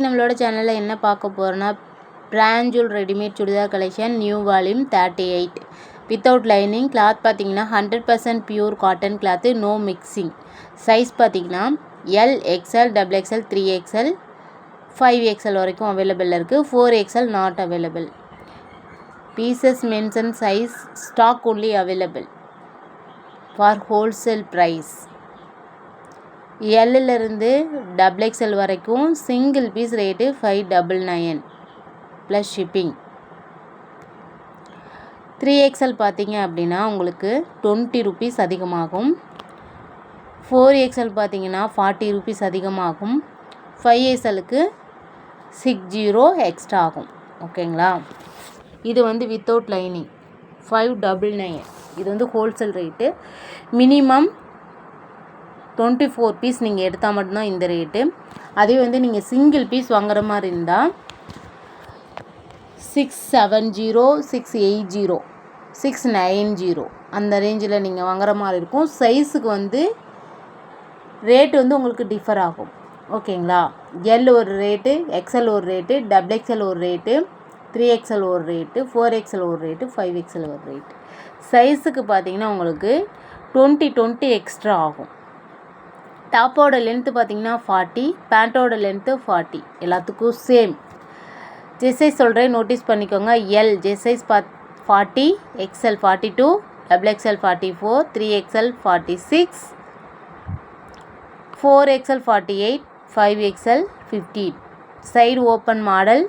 நம்மளோட சேனலில் என்ன பார்க்க போகிறோன்னா பிராஞ்சூல் readymade churidar collection new volume 38 without lining. Cloth பார்த்தீங்கன்னா 100% pure cotton cloth, no mixing. Size பார்த்தீங்கன்னா L, XL, double XL, 3XL, 5XL வரைக்கும் அவைலபிள் இருக்குது. 4XL not available. Pieces mention size stock only available for wholesale price. எல்லிருந்து double XL வரைக்கும் single piece rate 599 plus shipping. 3XL பார்த்தீங்க அப்படின்னா உங்களுக்கு 20 rupees அதிகமாகும். 4XL பார்த்தீங்கன்னா 40 rupees அதிகமாகும். 5XLக்கு 60 எக்ஸ்ட்ரா ஆகும். ஓகேங்களா? இது வித்தவுட் லைனிங் 599. இது ஹோல்சேல் ரேட்டு. மினிமம் 24 பீஸ் நீங்கள் எடுத்தால் மட்டும்தான் இந்த ரேட்டு. அதே நீங்கள் சிங்கிள் பீஸ் வாங்குற மாதிரி இருந்தால் 670, 680, 690 அந்த ரேஞ்சில் நீங்கள் வாங்குற மாதிரி இருக்கும். சைஸுக்கு ரேட்டு உங்களுக்கு டிஃபர் ஆகும். ஓகேங்களா? எல் ஒரு ரேட்டு, எக்ஸ்எல் ஒரு ரேட்டு, டபுள் எக்ஸ்எல் ஒரு ரேட்டு, 3XL ஒரு ரேட்டு, 4XL ஒரு ரேட்டு, 5XL ஒரு ரேட்டு. சைஸுக்கு பார்த்தீங்கன்னா உங்களுக்கு 20 எக்ஸ்ட்ரா ஆகும். டாப்போட லென்த்து பார்த்தீங்கன்னா 40, பேண்ட்டோட லென்த்து 40. எல்லாத்துக்கும் சேம். ஜெஸ் சைஸ் சொல்கிறேன், நோட்டீஸ் பண்ணிக்கோங்க. L chest size 40, XL 42, double XL 44, 3XL 46, 4XL 48, 5XL 50. Side open model.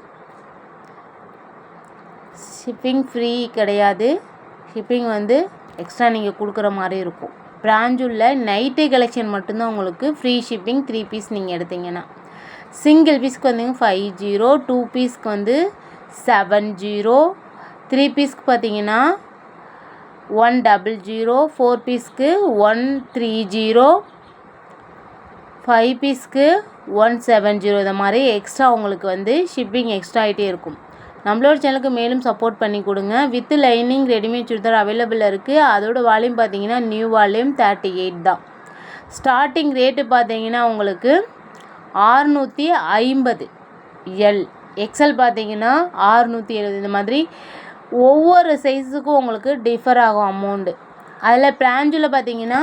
Shipping free கிடையாது. ஷிப்பிங் எக்ஸ்ட்ரா நீங்கள் கொடுக்குற மாதிரி இருக்கும். பிராஞ்சூலில் நைட்டு கலெக்ஷன் மட்டும்தான் உங்களுக்கு ஃப்ரீ ஷிப்பிங். 3 பீஸ் நீங்கள் எடுத்தீங்கன்னா. சிங்கிள் பீஸ்க்கு 50, 2 பீஸ்க்கு 70, 3 பீஸ்க்கு பார்த்தீங்கன்னா 100, 4 பீஸ்க்கு 130, 5 பீஸ்க்கு 170. இந்த மாதிரி எக்ஸ்ட்ரா உங்களுக்கு ஷிப்பிங் எக்ஸ்ட்ரா ஆகிட்டே இருக்கும். நம்மளோட சேனலுக்கு மேலும் சப்போர்ட் பண்ணி கொடுங்க. With lining readymade churidar available இருக்குது. அதோட வால்யூம் பார்த்தீங்கன்னா நியூ வால்யூம் 38 தான். ஸ்டார்டிங் ரேட்டு பார்த்தீங்கன்னா உங்களுக்கு 650. எல், எக்ஸ்எல் பார்த்தீங்கன்னா 670. இந்த மாதிரி ஒவ்வொரு சைஸுக்கும் உங்களுக்கு டிஃபர் ஆகும் அமௌண்ட்டு. அதில் பிராஞ்சூவில் பார்த்தீங்கன்னா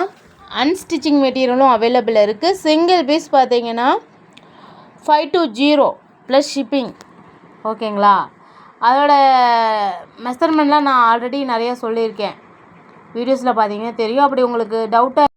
அன்ஸ்டிச்சிங் மெட்டீரியலும் அவைலபிள் இருக்குது. சிங்கிள் பீஸ் பார்த்தீங்கன்னா 520 ப்ளஸ் ஷிப்பிங். ஓகேங்களா? அதோட மெஷர்மெண்ட்லாம் நான் ஆல்ரெடி நிறையா சொல்லியிருக்கேன். வீடியோஸில் பார்த்தீங்கன்னா தெரியும். அப்படி உங்களுக்கு டவுட்டாக